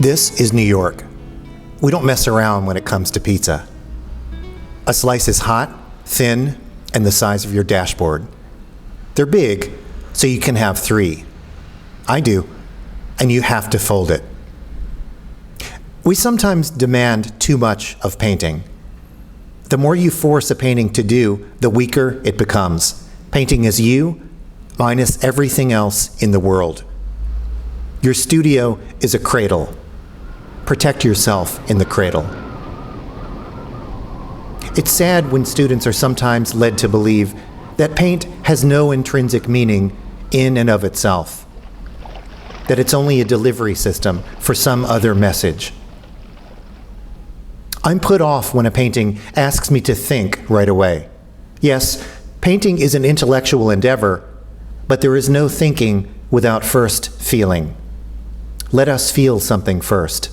This is New York. We don't mess around when it comes to pizza. A slice is hot, thin, and the size of your dashboard. They're big, so you can have 3. I do, and you have to fold it. We sometimes demand too much of painting. The more you force a painting to do, the weaker it becomes. Painting is you, minus everything else in the world. Your studio is a cradle. Protect yourself in the cradle. It's sad when students are sometimes led to believe that paint has no intrinsic meaning in and of itself, that it's only a delivery system for some other message. I'm put off when a painting asks me to think right away. Yes, painting is an intellectual endeavor, but there is no thinking without first feeling. Let us feel something first.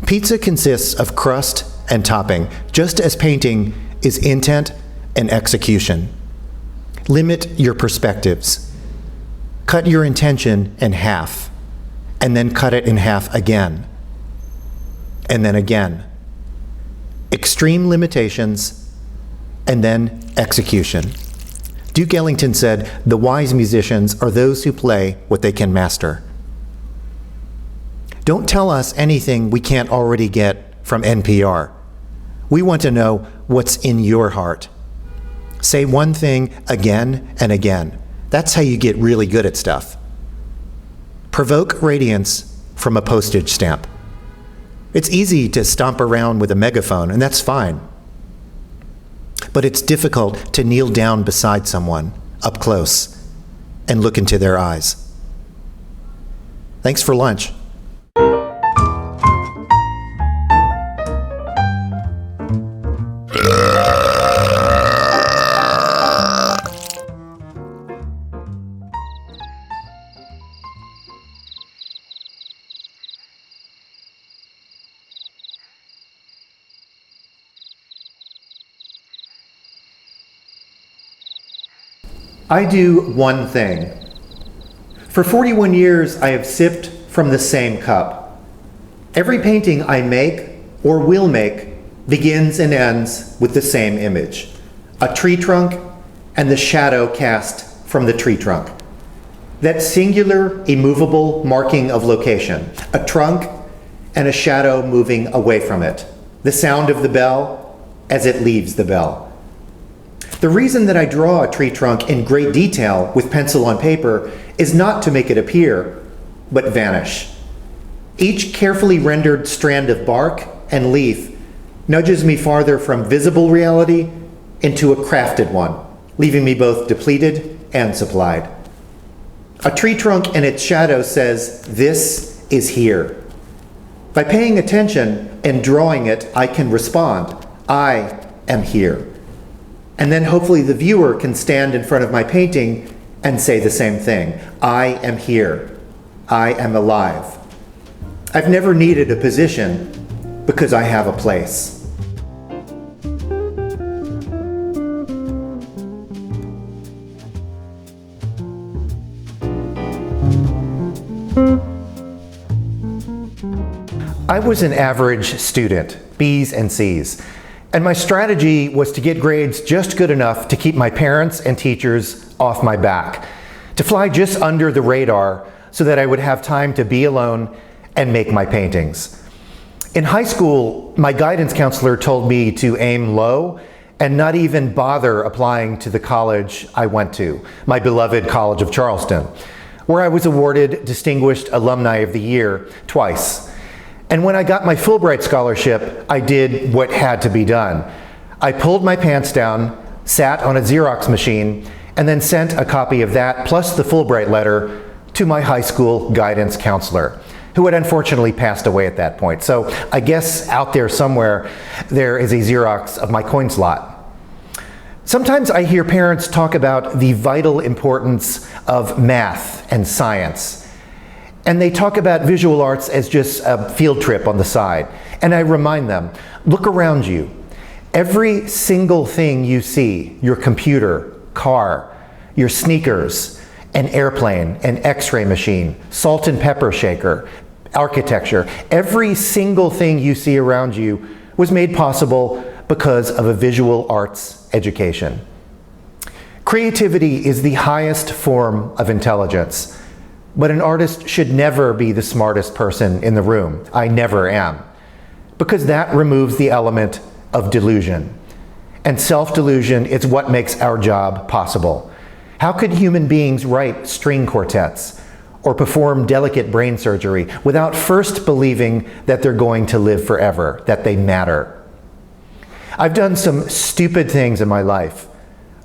Pizza consists of crust and topping, just as painting is intent and execution. Limit your perspectives. Cut your intention in half, and then cut it in half again, and then again. Extreme limitations, and then execution. Duke Ellington said, "The wise musicians are those who play what they can master." Don't tell us anything we can't already get from NPR. We want to know what's in your heart. Say one thing again and again. That's how you get really good at stuff. Provoke radiance from a postage stamp. It's easy to stomp around with a megaphone, and that's fine. But it's difficult to kneel down beside someone, up close, and look into their eyes. Thanks for lunch. I do one thing. For 41 years, I have sipped from the same cup. Every painting I make or will make begins and ends with the same image: a tree trunk and the shadow cast from the tree trunk. That singular, immovable marking of location, a trunk and a shadow moving away from it, the sound of the bell as it leaves the bell. The reason that I draw a tree trunk in great detail with pencil on paper is not to make it appear, but vanish. Each carefully rendered strand of bark and leaf nudges me farther from visible reality into a crafted one, leaving me both depleted and supplied. A tree trunk and its shadow says, "This is here." By paying attention and drawing it, I can respond, "I am here." And then hopefully the viewer can stand in front of my painting and say the same thing. I am here. I am alive. I've never needed a position because I have a place. I was an average student, B's and C's. And my strategy was to get grades just good enough to keep my parents and teachers off my back, to fly just under the radar so that I would have time to be alone and make my paintings. In high school, my guidance counselor told me to aim low and not even bother applying to the college I went to, my beloved College of Charleston, where I was awarded Distinguished Alumni of the Year twice. And when I got my Fulbright scholarship, I did what had to be done. I pulled my pants down, sat on a Xerox machine, and then sent a copy of that plus the Fulbright letter to my high school guidance counselor, who had unfortunately passed away at that point. So I guess out there somewhere, there is a Xerox of my coin slot. Sometimes I hear parents talk about the vital importance of math and science. And they talk about visual arts as just a field trip on the side. And I remind them, look around you. Every single thing you see, your computer, car, your sneakers, an airplane, an x-ray machine, salt and pepper shaker, architecture. Every single thing you see around you was made possible because of a visual arts education. Creativity is the highest form of intelligence, but an artist should never be the smartest person in the room. I never am, because that removes the element of delusion. And self-delusion is what makes our job possible. How could human beings write string quartets or perform delicate brain surgery without first believing that they're going to live forever, that they matter? I've done some stupid things in my life,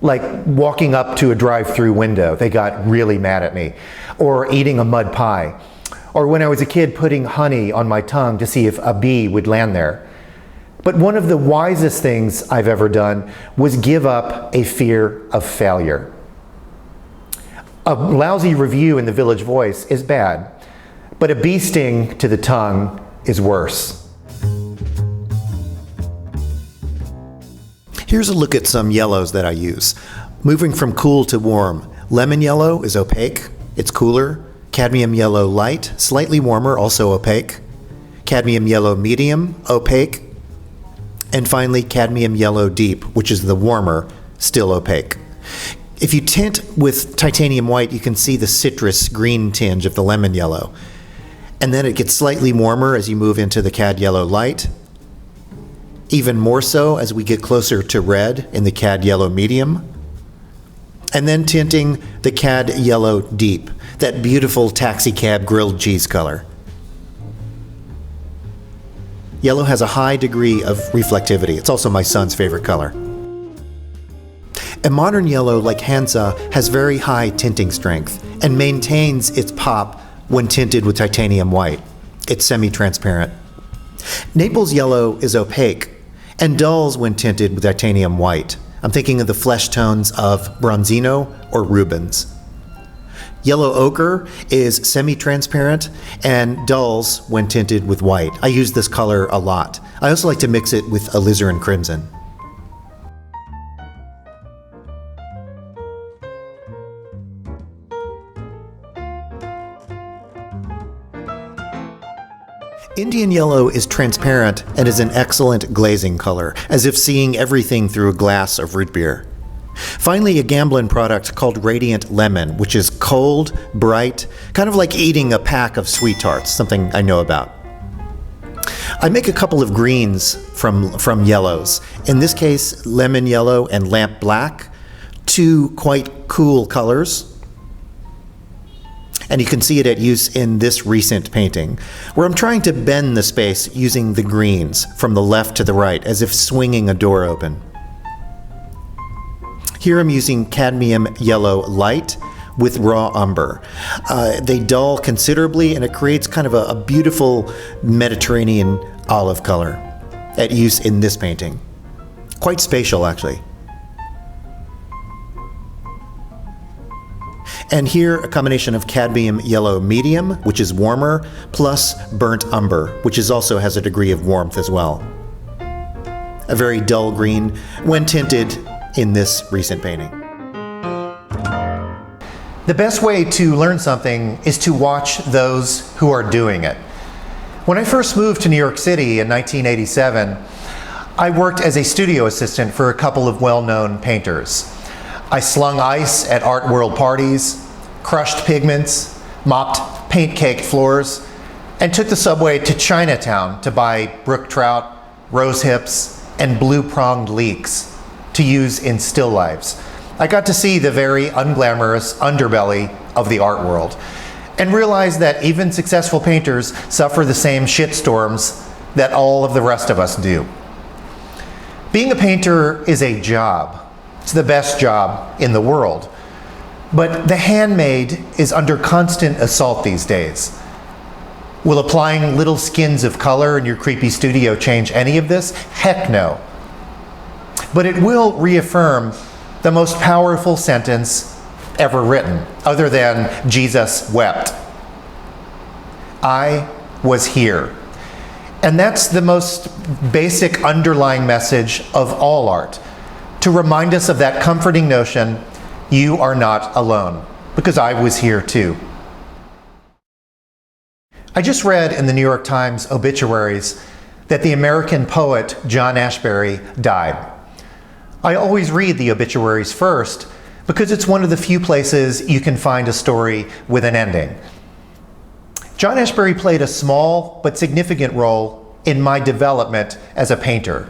like walking up to a drive-through window. They got really mad at me. Or eating a mud pie. Or when I was a kid, putting honey on my tongue to see if a bee would land there. But one of the wisest things I've ever done was give up a fear of failure. A lousy review in the Village Voice is bad, but a bee sting to the tongue is worse. Here's a look at some yellows that I use. Moving from cool to warm. Lemon yellow is opaque, it's cooler. Cadmium yellow light, slightly warmer, also opaque. Cadmium yellow medium, opaque. And finally, cadmium yellow deep, which is the warmer, still opaque. If you tint with titanium white, you can see the citrus green tinge of the lemon yellow. And then it gets slightly warmer as you move into the cad yellow light. Even more so as we get closer to red in the cad yellow medium. And then tinting the cad yellow deep, that beautiful taxi cab grilled cheese color. Yellow has a high degree of reflectivity. It's also my son's favorite color. A modern yellow like Hansa has very high tinting strength and maintains its pop when tinted with titanium white. It's semi-transparent. Naples yellow is opaque and dulls when tinted with titanium white. I'm thinking of the flesh tones of Bronzino or Rubens. Yellow ochre is semi-transparent and dulls when tinted with white. I use this color a lot. I also like to mix it with alizarin crimson. Indian yellow is transparent and is an excellent glazing color, as if seeing everything through a glass of root beer. Finally, a Gamblin product called Radiant Lemon, which is cold, bright, kind of like eating a pack of sweet tarts, something I know about. I make a couple of greens from yellows. In this case, lemon yellow and lamp black, two quite cool colors. And you can see it at use in this recent painting, where I'm trying to bend the space using the greens from the left to the right, as if swinging a door open. Here I'm using cadmium yellow light with raw umber. They dull considerably, and it creates kind of a beautiful Mediterranean olive color at use in this painting. Quite spatial, actually. And here, a combination of cadmium yellow medium, which is warmer, plus burnt umber, which also has a degree of warmth as well. A very dull green when tinted in this recent painting. The best way to learn something is to watch those who are doing it. When I first moved to New York City in 1987, I worked as a studio assistant for a couple of well-known painters. I slung ice at art world parties, crushed pigments, mopped paint-caked floors, and took the subway to Chinatown to buy brook trout, rose hips, and blue-pronged leeks to use in still lifes. I got to see the very unglamorous underbelly of the art world and realized that even successful painters suffer the same shitstorms that all of the rest of us do. Being a painter is a job. It's the best job in the world. But the handmade is under constant assault these days. Will applying little skins of color in your creepy studio change any of this? Heck no. But it will reaffirm the most powerful sentence ever written, other than Jesus wept. I was here. And that's the most basic underlying message of all art, to remind us of that comforting notion, you are not alone, because I was here too. I just read in the New York Times obituaries that the American poet John Ashbery died. I always read the obituaries first because it's one of the few places you can find a story with an ending. John Ashbery played a small but significant role in my development as a painter.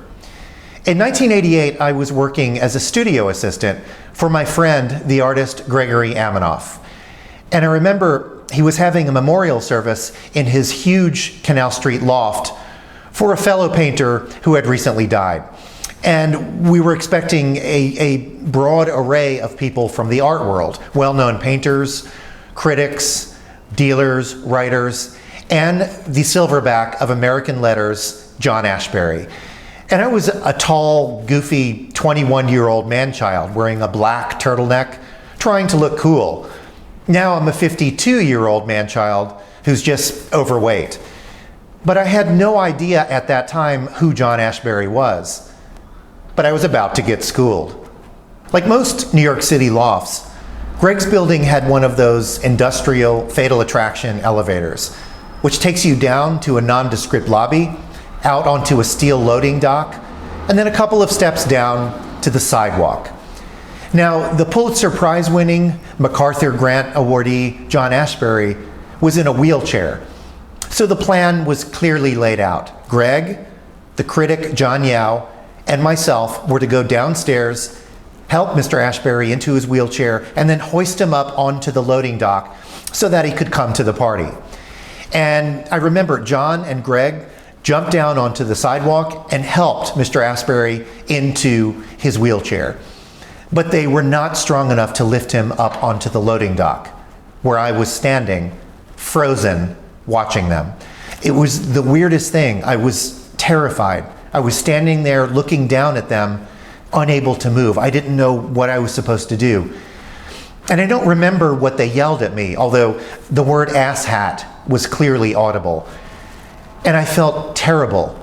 In 1988, I was working as a studio assistant for my friend, the artist Gregory Amanoff. And I remember he was having a memorial service in his huge Canal Street loft for a fellow painter who had recently died. And we were expecting a broad array of people from the art world, well-known painters, critics, dealers, writers, and the silverback of American letters, John Ashbery. And I was a tall, goofy 21-year-old man-child wearing a black turtleneck, trying to look cool. Now I'm a 52-year-old man-child who's just overweight. But I had no idea at that time who John Ashbery was. But I was about to get schooled. Like most New York City lofts, Greg's building had one of those industrial fatal attraction elevators, which takes you down to a nondescript lobby, out onto a steel loading dock, and then a couple of steps down to the sidewalk. Now, the Pulitzer Prize-winning MacArthur Grant awardee John Ashbery was in a wheelchair, so the plan was clearly laid out. Greg, the critic John Yao, and myself were to go downstairs, help Mr. Ashbery into his wheelchair, and then hoist him up onto the loading dock so that he could come to the party. And I remember John and Greg jumped down onto the sidewalk and helped Mr. Ashbery into his wheelchair. But they were not strong enough to lift him up onto the loading dock, where I was standing, frozen, watching them. It was the weirdest thing. I was terrified. I was standing there looking down at them, unable to move. I didn't know what I was supposed to do. And I don't remember what they yelled at me, although the word asshat was clearly audible. And I felt terrible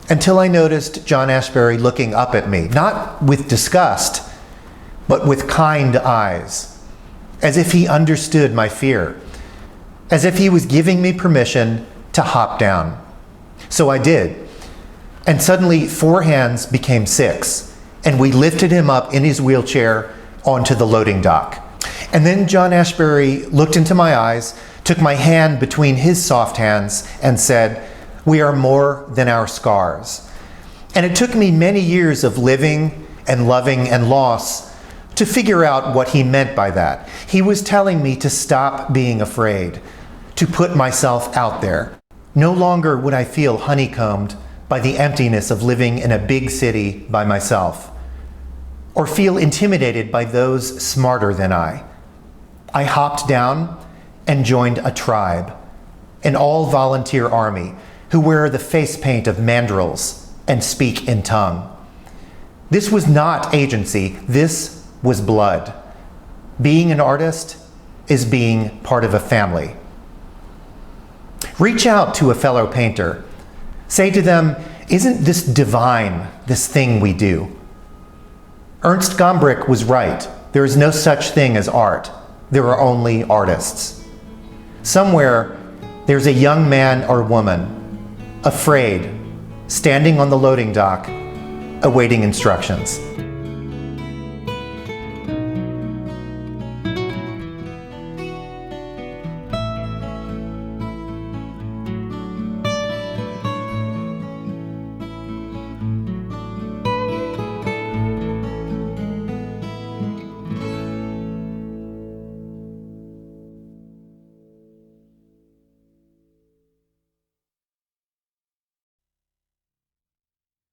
until I noticed John Ashbery looking up at me, not with disgust, but with kind eyes, as if he understood my fear, as if he was giving me permission to hop down. So I did. And suddenly 4 hands became 6, and we lifted him up in his wheelchair onto the loading dock. And then John Ashbery looked into my eyes, took my hand between his soft hands, and said, "We are more than our scars." And it took me many years of living and loving and loss to figure out what he meant by that. He was telling me to stop being afraid, to put myself out there. No longer would I feel honeycombed by the emptiness of living in a big city by myself, or feel intimidated by those smarter than I. I hopped down and joined a tribe, an all-volunteer army who wear the face paint of mandrills and speak in tongue. This was not agency, this was blood. Being an artist is being part of a family. Reach out to a fellow painter. Say to them, "Isn't this divine, this thing we do?" Ernst Gombrich was right. There is no such thing as art. There are only artists. Somewhere, there's a young man or woman, afraid, standing on the loading dock, awaiting instructions.